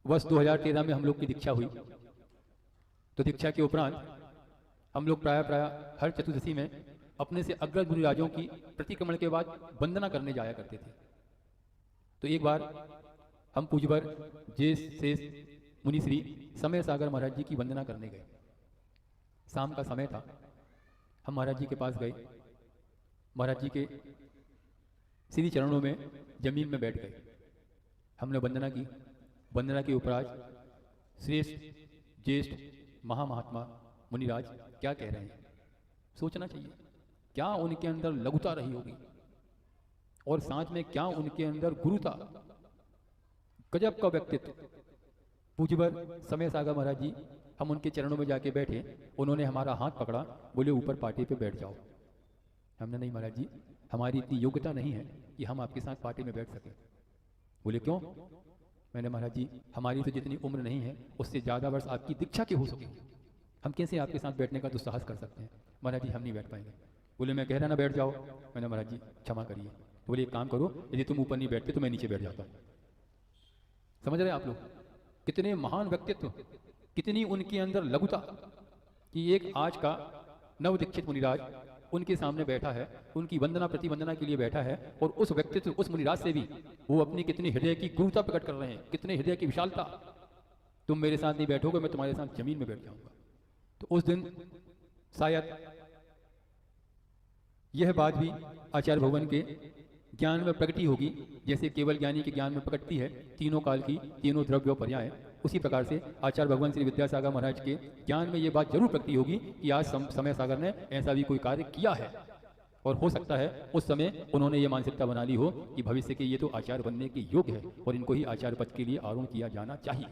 वर्ष 2013 में हम लोग की दीक्षा हुई। तो दीक्षा के उपरांत हम लोग प्राय हर चतुर्दशी में अपने से अग्रज मुनिराजों की प्रतिक्रमण के बाद वंदना करने जाया करते थे। तो एक बार हम पूज्यवर जे शेष मुनि श्री समय सागर महाराज जी की वंदना करने गए। शाम का समय था। हम महाराज जी के पास गए, महाराज जी के श्री चरणों में जमीन में बैठ गए। हमने वंदना की। वंदना के उपरांत श्रेष्ठ ज्येष्ठ महामहात्मा मुनिराज क्या कह रहे हैं, सोचना चाहिए। क्या उनके अंदर लघुता रही होगी और साथ में क्या उनके अंदर गुरुता। गजब का व्यक्तित्व। पूज्यवर समय सागर महाराज जी, हम उनके चरणों में जाके बैठे। उन्होंने हमारा हाथ पकड़ा, बोले ऊपर पार्टी पे बैठ जाओ। हमने नहीं महाराज जी, हमारी इतनी योग्यता नहीं है कि हम आपके साथ पार्टी में बैठ सकें। बोले क्यों? मैंने महाराज जी, हमारी तो जितनी उम्र नहीं है उससे ज़्यादा वर्ष आपकी दीक्षा के हो सके, हम कैसे आपके साथ बैठने का दुस्साहस कर सकते हैं। महाराज जी हम नहीं बैठ पाएंगे। बोले मैं कह रहा ना बैठ जाओ। मैंने महाराज जी क्षमा करिए। तो बोले एक काम करो, यदि तुम ऊपर नहीं बैठते तो मैं नीचे बैठ जाता हूँ। समझ रहे आप लोग? कितने महान व्यक्तित्व, कितनी उनके अंदर लघुता कि एक आज का नव दीक्षित मुनिराज उनके सामने बैठा है, उनकी वंदना प्रतिवंदना के लिए बैठा है, और उस व्यक्तित्व उस मुनिराज से भी वो अपनी कितनी हृदय की गुरुता प्रकट कर रहे हैं, कितने हृदय की विशालता। तुम मेरे साथ नहीं बैठोगे, मैं तुम्हारे साथ जमीन में बैठ जाऊंगा। तो उस दिन शायद यह बात भी आचार्य भगवान के ज्ञान में प्रकटी होगी, जैसे केवल ज्ञानी के ज्ञान में प्रकटती है तीनों काल की तीनों द्रव्य पर्याय। उसी प्रकार से आचार्य भगवान श्री विद्यासागर महाराज के ज्ञान में ये बात जरूर प्रकटी होगी कि आज समय सागर ने ऐसा भी कोई कार्य किया है, और हो सकता है उस समय उन्होंने ये मानसिकता बना ली हो कि भविष्य के ये तो आचार्य बनने के योग्य है और इनको ही आचार्य पद के लिए आरूढ़ किया जाना चाहिए।